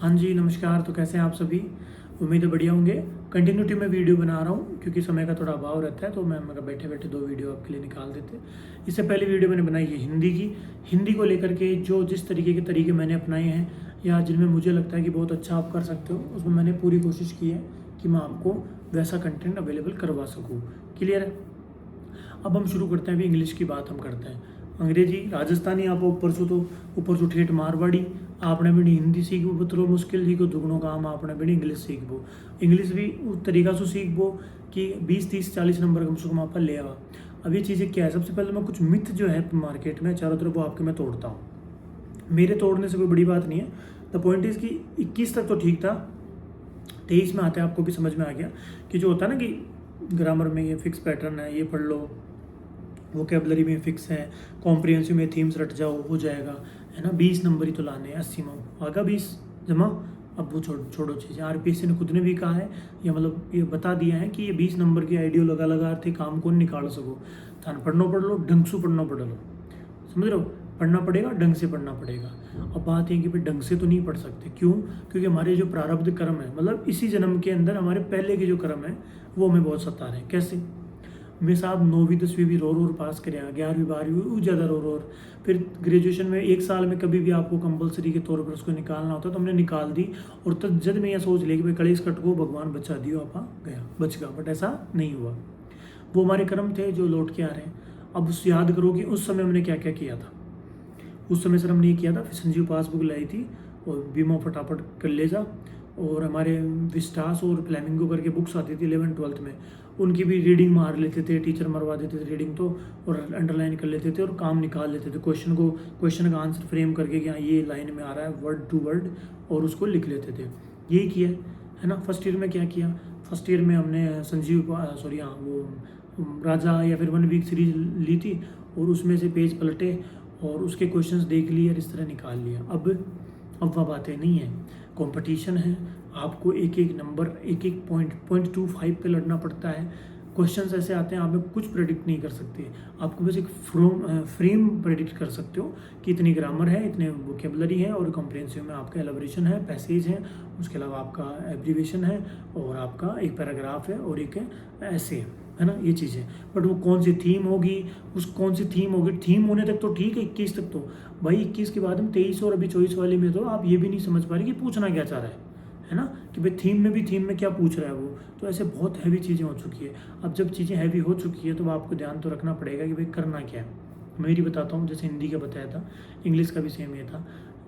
हाँ जी, नमस्कार। तो कैसे हैं आप सभी? उम्मीद है बढ़िया होंगे। कंटिन्यूटी में वीडियो बना रहा हूँ क्योंकि समय का थोड़ा अभाव रहता है, तो मैं बैठे-बैठे 2 वीडियो आपके लिए निकाल देते। इससे पहले वीडियो मैंने बनाई है हिंदी की। हिंदी को लेकर के जो जिस तरीके के तरीके मैंने अपनाए हैं या जिनमें मुझे लगता है कि बहुत अच्छा आप कर सकते हो, उसमें मैंने पूरी कोशिश की है कि मैं आपको वैसा कंटेंट अवेलेबल करवा सकूँ। क्लियर है? अब हम शुरू करते हैं। अभी इंग्लिश की बात हम करते हैं। अंग्रेजी राजस्थानी आप ऊपर से ठेठ मारवाड़ी आपने भी हिंदी सीखबो तो मुश्किल थी को दुगनों काम आपने भी इंग्लिश सीखबो। इंग्लिश भी उस तरीका से सीखबो कि 20 30 40 नंबर कम से कम आप ले आवा। अब ये चीज़ें क्या है, सबसे पहले मैं कुछ मिथ जो है मार्केट में चारों तरफ वो आपके मैं तोड़ता हूँ। मेरे तोड़ने से कोई बड़ी बात नहीं है। द पॉइंट इज़ कि 21 तक तो ठीक था, 23 में आते आपको भी समझ में आ गया कि जो होता है ना कि ग्रामर में ये फिक्स पैटर्न है, ये पढ़ लो, वोकेबलरी में फिक्स है, कॉम्प्रिहेंसिव में थीम्स रट जाओ, हो जाएगा, है ना। 20 नंबर ही तो लाने हैं, 80 में आगा 20 जमा। अब वो छोड़ो चीज़ें। आरपीएससी ने खुद ने भी कहा है, या मतलब ये बता दिया है कि ये 20 नंबर की आइडियो लगा थे काम को निकाल सको। थान पढ़ना पढ़ लो, ढंग से पढ़ना पढ़ लो, समझ रहे हो। पढ़ना पड़ेगा, ढंग से पढ़ना पड़ेगा। अब बात है कि भाई ढंग से तो नहीं पढ़ सकते, क्यों? क्योंकि हमारे जो प्रारब्ध कर्म है, मतलब इसी जन्म के अंदर हमारे पहले के जो कर्म है वो हमें बहुत सता रहे हैं। कैसे? मैं साहब 9वीं 10वीं भी रो पास करे, 11वीं 12वीं वो ज़्यादा रो। फिर ग्रेजुएशन में 1 साल में कभी भी आपको कंपलसरी के तौर पर उसको निकालना होता है, तो हमने निकाल दी। और तब जब मैं यह सोच लिया कि भाई कलेश कट को भगवान बचा दियो, आपा गया बच गया, बट ऐसा नहीं हुआ। वो हमारे कर्म थे जो लौट के आ रहे हैं। अब उस याद करो कि उस समय हमने क्या क्या किया था। उस समय सर हमने ये किया था, फिर संजीव पासबुक लाई थी और बीमा फटाफट कर ले जा। और हमारे विस्टास और फ्लेमिंगो करके बुक्स आती थी 11th 12th में, उनकी भी रीडिंग मार लेते थे, टीचर मरवा देते थे रीडिंग तो, और अंडरलाइन कर लेते थे और काम निकाल लेते थे। क्वेश्चन का आंसर फ्रेम करके कि हाँ ये लाइन में आ रहा है वर्ड टू वर्ड, और उसको लिख लेते थे। यही किया है ना। फर्स्ट ईयर में क्या किया? फर्स्ट ईयर में हमने वो राजा या फिर 1 वीक सीरीज ली थी, और उसमें से पेज पलटे और उसके क्वेश्चंस देख लिए और इस तरह निकाल लिया। अब वह बातें नहीं है, कंपटीशन है, आपको एक एक नंबर एक एक पॉइंट 25 पे लड़ना पड़ता है। क्वेश्चंस ऐसे आते हैं, आप में कुछ प्रेडिक्ट नहीं कर सकते। आपको बस एक फ्रेम प्रेडिक्ट कर सकते हो कि इतनी ग्रामर है, इतने वोकेबलरी है, और कॉम्प्रिहेंसिव में आपका एलाबोरेशन है, पैसेज है, उसके अलावा आपका एब्रीवेशन है, और आपका एक पैराग्राफ है और एक ऐसे है ना, ये चीज़ें। बट वो कौन सी थीम होगी, थीम होने तक तो ठीक है, 21 तक तो भाई। 21 के बाद में 23 और अभी 24 वाले में तो आप ये भी नहीं समझ पा रहे कि पूछना क्या चाह रहा है ना, कि भाई थीम में क्या पूछ रहा है वो। तो ऐसे बहुत हैवी चीज़ें हो चुकी है। अब जब चीज़ें हैवी हो चुकी है तो आपको ध्यान तो रखना पड़ेगा कि भाई करना क्या है। मेरी बताता हूँ, जैसे हिंदी का बताया था, इंग्लिश का भी सेम ये था।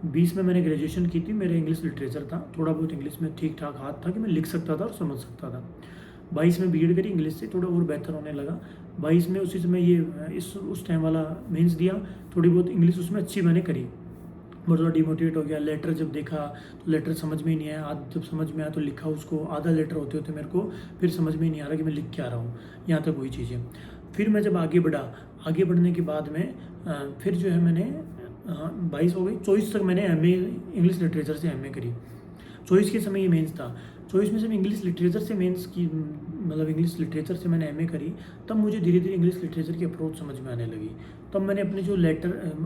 20 में मैंने ग्रेजुएशन की थी, मेरा इंग्लिश लिटरेचर था, थोड़ा बहुत इंग्लिश में ठीक ठाक हाथ था कि मैं लिख सकता था और समझ सकता था। 22 में बीएड करी, इंग्लिश से थोड़ा और बेहतर होने लगा। 22 में उसी समय ये उस टाइम वाला मेंस दिया, थोड़ी बहुत इंग्लिश उसमें अच्छी मैंने करी। मैं थोड़ा डिमोटिवेट हो गया। लेटर जब देखा तो लेटर समझ में ही नहीं आया। जब समझ में आया तो लिखा उसको, आधा लेटर होते होते मेरे को फिर समझ में ही नहीं आ रहा कि मैं लिख क्या रहा हूँ। यहाँ तक वही चीज़ें। फिर मैं जब आगे बढ़ने के बाद में फिर जो है मैंने 22 हो गई, 24 तक मैंने एमए इंग्लिश लिटरेचर से एमए करी। 24 के समय ये मेंस था। 24 में जब इंग्लिश लिटरेचर से मेंस की, मतलब इंग्लिश लिटरेचर से मैंने एमए करी, तब मुझे धीरे धीरे इंग्लिश लिटरेचर की अप्रोच समझ में आने लगी। तब मैंने अपने जो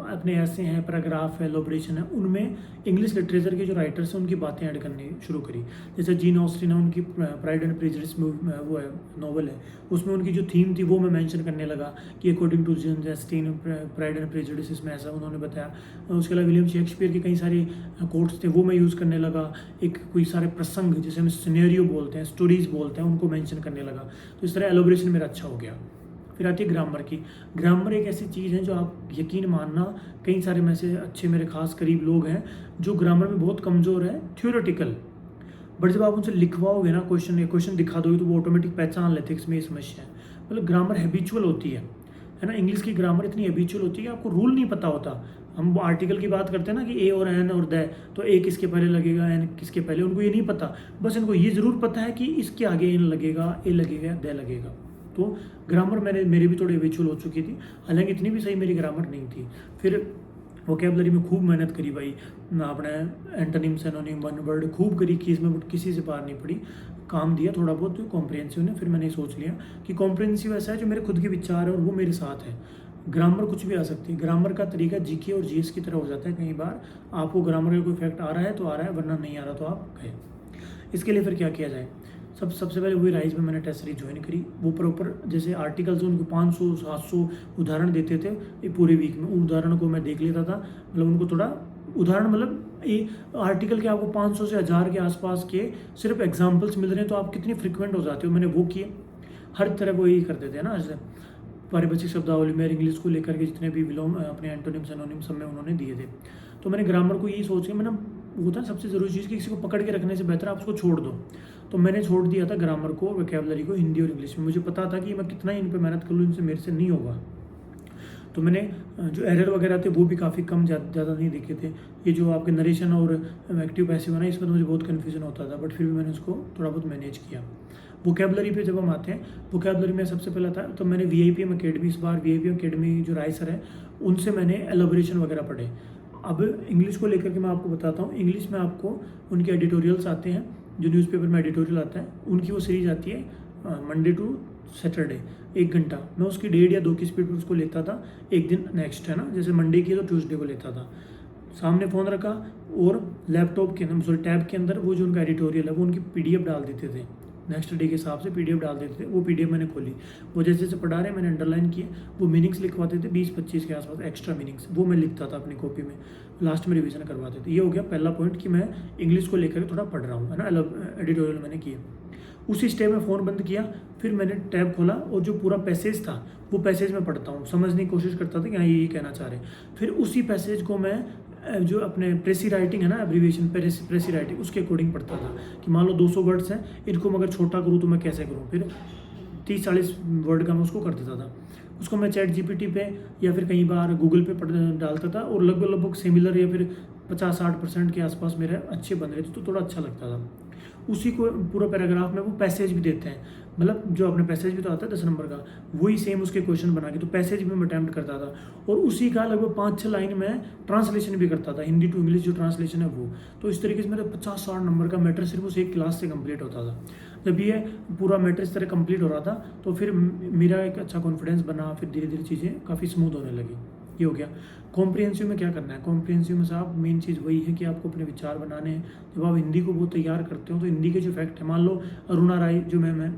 अपने ऐसे हैं, पैराग्राफ है, एलोबरेशन है, उनमें इंग्लिश लिटरेचर के जो राइटर्स हैं उनकी बातें ऐड करनी शुरू करी। जैसे जीन ऑस्टिन है, उनकी प्राइड एंड प्रेजुडिस वो है नॉवल है, उसमें उनकी जो थीम थी वो मैं मेंशन करने लगा कि according to Jane Austen Pride and Prejudice इसमें ऐसा उन्होंने बताया। उसके अलावा विलियम शेक्सपियर के कई सारे कोट्स थे, वो मैं यूज़ करने लगा। एक कोई सारे प्रसंग जिसे हम सिनेरियो बोलते हैं, स्टोरीज बोलते हैं, उनको मेंशन करने लगा। तो इस तरह एलोबरेशन मेरा अच्छा हो गया। फिर आती है ग्रामर की। ग्रामर एक ऐसी चीज़ है जो आप यकीन मानना, कई सारे में से अच्छे मेरे खास करीब लोग हैं जो ग्रामर में बहुत कमज़ोर है, थ्योरेटिकल, बट जब आप उनसे लिखवाओगे ना क्वेश्चन दिखा दोगे तो वो ऑटोमेटिक पहचान लेते हैं इसमें ये समस्या है। मतलब ग्रामर हैबिचुअल होती है ना। इंग्लिश की ग्रामर इतनी हैबिचुअल होती है कि आपको रूल नहीं पता होता। हम आर्टिकल की बात करते हैं ना कि ए और एन और द, तो ए किसके पहले लगेगा, एन किसके पहले, उनको ये नहीं पता। बस इनको ये ज़रूर पता है कि इसके आगे एन लगेगा, ए लगेगा, द लगेगा। तो ग्रामर मेरी भी थोड़ी हैबिचुअल हो चुकी थी, हालांकि इतनी भी सही मेरी ग्रामर नहीं थी। फिर वोकेबलरी में खूब मेहनत करी भाई, आपने एंटोनिम सिनोनिम वन वर्ड खूब करी कि इसमें किसी से पार नहीं पड़ी। काम दिया थोड़ा बहुत कॉम्प्रिहेंसिव ने। फिर मैंने सोच लिया कि कॉम्प्रिहेंसिव ऐसा है जो मेरे खुद के विचार है और वो मेरे साथ है। ग्रामर कुछ भी आ सकती है। ग्रामर का तरीका जीके और जीएस की तरह हो जाता है, कई बार आपको ग्रामर का कोई फैक्ट आ रहा है तो आ रहा है, वरना नहीं आ रहा तो आप गए। इसके लिए फिर क्या किया जाए, सबसे पहले वही राइज में मैंने टेस्ट सीरीज ज्वाइन करी। वो प्रॉपर जैसे आर्टिकल्स उनको 500-700 उदाहरण देते थे ये पूरे वीक में, उन उदाहरणों को मैं देख लेता था। मतलब उनको थोड़ा उदाहरण, मतलब ये आर्टिकल के आपको 500 से 1000 के आसपास के सिर्फ एग्जाम्पल्स मिल रहे हैं तो आप कितनी फ्रिक्वेंट हो जाते हो, मैंने वो किए। हर तरह वो यही करते थे ना, जैसे पारिभाषिक शब्दावली में इंग्लिश को लेकर के जितने भी विलोम अपने एंटोनिम्स एनोनिम्स सब में उन्होंने दिए थे। तो मैंने ग्रामर को यही सोच के, मैंने होता है सबसे ज़रूरी चीज़ कि किसी को पकड़ के रखने से बेहतर आप उसको छोड़ दो। तो मैंने छोड़ दिया था ग्रामर को, वोकैबुलरी को, हिंदी और इंग्लिश में। मुझे पता था कि मैं कितना ही इन पर मेहनत कर लूँ, इनसे मेरे से नहीं होगा। तो मैंने जो एरर वगैरह थे वो भी काफ़ी कम, ज़्यादा नहीं देखे थे। ये जो आपके नरेशन और एक्टिव पैसिव है ना, इसमें तो मुझे बहुत कन्फ्यूजन होता था, बट फिर भी मैंने उसको थोड़ा बहुत मैनेज किया। वोकैबुलरी पे जब हम आते हैं, वोकैबुलरी में सबसे पहला था तो मैंने VIPM अकेडमी, इस बार VIPM अकेडमी जो राय सर है उनसे मैंने एलोबरेशन वगैरह पढ़े। अब इंग्लिश को लेकर के मैं आपको बताता हूँ। इंग्लिश में आपको उनके एडिटोरियल्स आते हैं, जो न्यूज़पेपर में एडिटोरियल आता है उनकी वो सीरीज आती है मंडे टू सैटरडे 1 घंटा। मैं उसकी 1.5 या 2 की स्पीड पर उसको लेता था, एक दिन नेक्स्ट है ना, जैसे मंडे की तो ट्यूसडे को लेता था। सामने फ़ोन रखा और लैपटॉप के अंदर, सॉरी टैब के अंदर वो जो उनका एडिटोरियल है वो उनकी PDF डाल देते थे, नेक्स्ट डे के हिसाब से PDF डाल देते थे। वो PDF मैंने खोली, वो जैसे जैसे पढ़ा रहे मैंने अंडरलाइन किए, वो मीनिंग्स लिखवाते थे 20-25 के आसपास एक्स्ट्रा मीनिंग्स, वो मैं लिखता था अपनी कॉपी में, लास्ट में रिवीजन करवाते थे। ये हो गया पहला पॉइंट कि मैं इंग्लिश को लेकर थोड़ा पढ़ रहा हूँ, है ना, एडिटोरियल मैंने किया। उसी स्टेप में फ़ोन बंद किया, फिर मैंने टैब खोला और जो पूरा पैसेज था वो पैसेज में पढ़ता हूँ, समझने की कोशिश करता था कि हाँ ये कहना चाह रहे हैं। फिर उसी पैसेज को मैं जो अपने प्रेसी राइटिंग है ना, एब्रीविएशन प्रेसी राइटिंग, उसके अकॉर्डिंग पढ़ता था कि मान लो 200 वर्ड्स हैं, इनको मैं अगर छोटा करूँ तो मैं कैसे करूँ। फिर 30-40 वर्ड का मैं उसको कर देता था। उसको मैं चैट GPT पे या फिर कई बार गूगल पे डालता था और लगभग सिमिलर या फिर 50-60% के आसपास मेरे अच्छे बन रहे थे, तो थोड़ा अच्छा लगता था। उसी को पूरा पैराग्राफ में वो पैसेज भी देते हैं, मतलब जो अपने पैसेज भी तो आता है 10 नंबर का, वही सेम उसके क्वेश्चन बना के, तो पैसेज भी मैं अटैम्प्ट करता था। और उसी का लगभग 5-6 लाइन में ट्रांसलेशन भी करता था, हिंदी टू इंग्लिश जो ट्रांसलेशन है वो। तो इस तरीके से मेरा 50-60 नंबर का मैटर सिर्फ उस एक क्लास से कंप्लीट होता था। जब ये पूरा मैटर इस तरह कंप्लीट हो रहा था तो फिर मेरा एक अच्छा कॉन्फिडेंस बना, फिर धीरे धीरे चीज़ें काफ़ी स्मूथ होने लगी। ये हो गया। कॉम्प्रिहेंसिव में क्या करना है, कॉम्प्रिहेंसिव में साहब मेन चीज़ वही है कि आपको अपने विचार बनाने हैं। जब आप हिंदी को बहुत तैयार करते हो तो हिंदी के जो फैक्ट है, मान लो अरुणा राय, जो मैं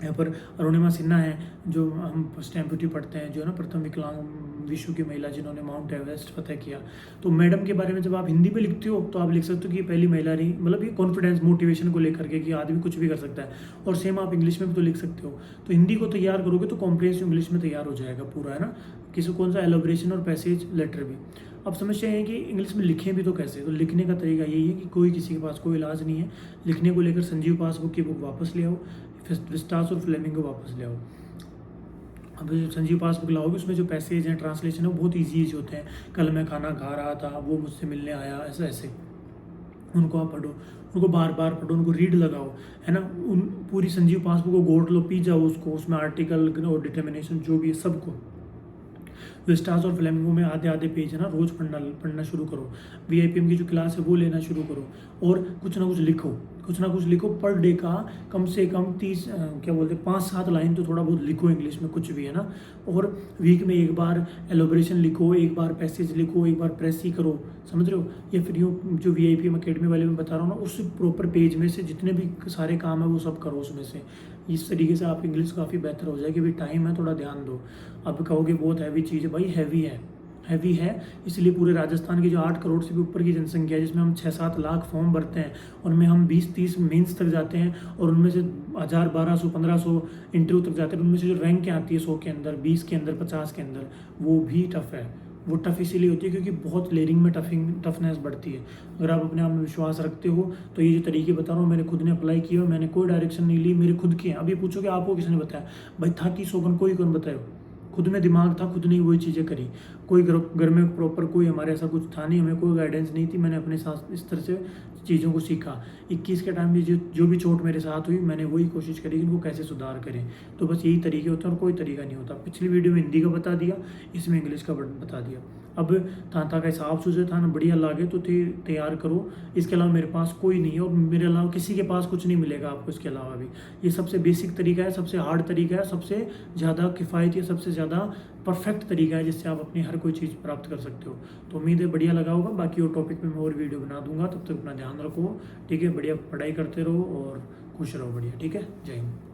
यहाँ पर अरुणिमा सिन्हा है, जो हम फर्स्ट एम्प्यूटी पढ़ते हैं, जो है ना प्रथम विकलांग विश्व की महिला जिन्होंने माउंट एवरेस्ट फतेह किया। तो मैडम के बारे में जब आप हिंदी में लिखते हो तो आप लिख सकते हो कि ये पहली महिला रही, मतलब ये कॉन्फिडेंस मोटिवेशन को लेकर के कि आदमी कुछ भी कर सकता है। और सेम आप इंग्लिश में भी तो लिख सकते हो। तो हिंदी को तैयार करोगे तो कॉम्प्रिहेंसिव इंग्लिश में तैयार हो जाएगा पूरा, है ना। किसी कौन सा एलोब्रेशन और पैसेज लेटर भी। अब समस्या है कि इंग्लिश में लिखें भी तो कैसे। तो लिखने का तरीका यही है कि कोई किसी के पास कोई इलाज नहीं है। लिखने को लेकर संजीव पासबुक की बुक वापस ले आओ, विस्टास और फ्लेमिंगो वापस ले आओ। अब संजीव पासबुक लाओगे उसमें जो पैसेज हैं, ट्रांसलेशन है, वो बहुत ईजी होते हैं। कल मैं खाना खा रहा था, वो मुझसे मिलने आया, ऐसा ऐसे उनको आप पढ़ो, उनको बार बार पढ़ो, उनको रीड लगाओ, है ना। उन पूरी संजीव पासबुक को गोट लो, पी जाओ उसको, उसमें आर्टिकल और डिटर्मिनेशन जो भी है सबको। विस्टास और फ्लेमिंगो में आधे पेज है ना, रोज़ पढ़ना शुरू करो। VIPM की जो क्लास है वो लेना शुरू करो और कुछ ना कुछ लिखो पर डे का कम से कम 30 क्या बोलते हैं 5-7 लाइन तो थोड़ा बहुत लिखो इंग्लिश में, कुछ भी, है ना। और वीक में एक बार एलोब्रेशन लिखो, एक बार पैसेज लिखो, एक बार प्रेस ही करो, समझ रहे हो। या फिर यूँ जो VIPM अकेडमी वाले में बता रहा हूँ ना, उस प्रॉपर पेज में से जितने भी सारे काम है वो सब करो उसमें से। इस तरीके से आप इंग्लिश काफ़ी बेहतर हो जाएगी। भाई टाइम है, थोड़ा ध्यान दो। अब कहोगे बहुत हैवी चीज़ है, भाई हैवी है इसलिए पूरे राजस्थान की जो 8 करोड़ से भी ऊपर की जनसंख्या है, जिसमें हम 6-7 लाख फॉर्म भरते हैं, उनमें हम 20-30 मेंस तक जाते हैं और उनमें से 1000, 1200-1500 इंटरव्यू तक जाते हैं। उनमें से जो रैंक आती है 100 के अंदर, 20 के अंदर, 50 के अंदर, वो भी टफ है। वो टफ इसीलिए होती है क्योंकि बहुत लेयरिंग में टफनेस बढ़ती है। अगर आप अपने आप में विश्वास रखते हो तो ये जो तरीके बता रहा हूँ मैंने खुद ने अप्लाई किया, मैंने कोई डायरेक्शन नहीं ली, मेरे खुद के हैं। अब ये पूछो कि आपको किसने बताया, भाई था कि सोगन कोई कौन बताया, खुद में दिमाग था, खुद ने वही चीज़ें करी। कोई घर में प्रॉपर कोई हमारे ऐसा कुछ था नहीं, हमें कोई गाइडेंस नहीं थी। मैंने अपने साथ इस तरह से चीज़ों को सीखा। 21 के टाइम में जो भी चोट मेरे साथ हुई, मैंने वही कोशिश करी कि इनको कैसे सुधार करें। तो बस यही तरीके होते हैं और कोई तरीका नहीं होता। पिछली वीडियो में हिंदी का बता दिया, इसमें इंग्लिश का बता दिया। अब तांता का हिसाब सूझे था ना, बढ़िया लागे तो तैयार करो। इसके अलावा मेरे पास कोई नहीं है और मेरे अलावा किसी के पास कुछ नहीं मिलेगा आपको इसके अलावा भी। ये सबसे बेसिक तरीका है, सबसे हार्ड तरीका है, सबसे ज़्यादा किफ़ायती, सबसे ज़्यादा परफेक्ट तरीका है जिससे आप अपनी हर कोई चीज़ प्राप्त कर सकते हो। तो उम्मीद है बढ़िया लगा होगा। बाकी और टॉपिक पे मैं और वीडियो बना दूंगा। तब तक अपना ध्यान रखो, ठीक है। बढ़िया पढ़ाई करते रहो और खुश रहो, बढ़िया, ठीक है। जय हिंद।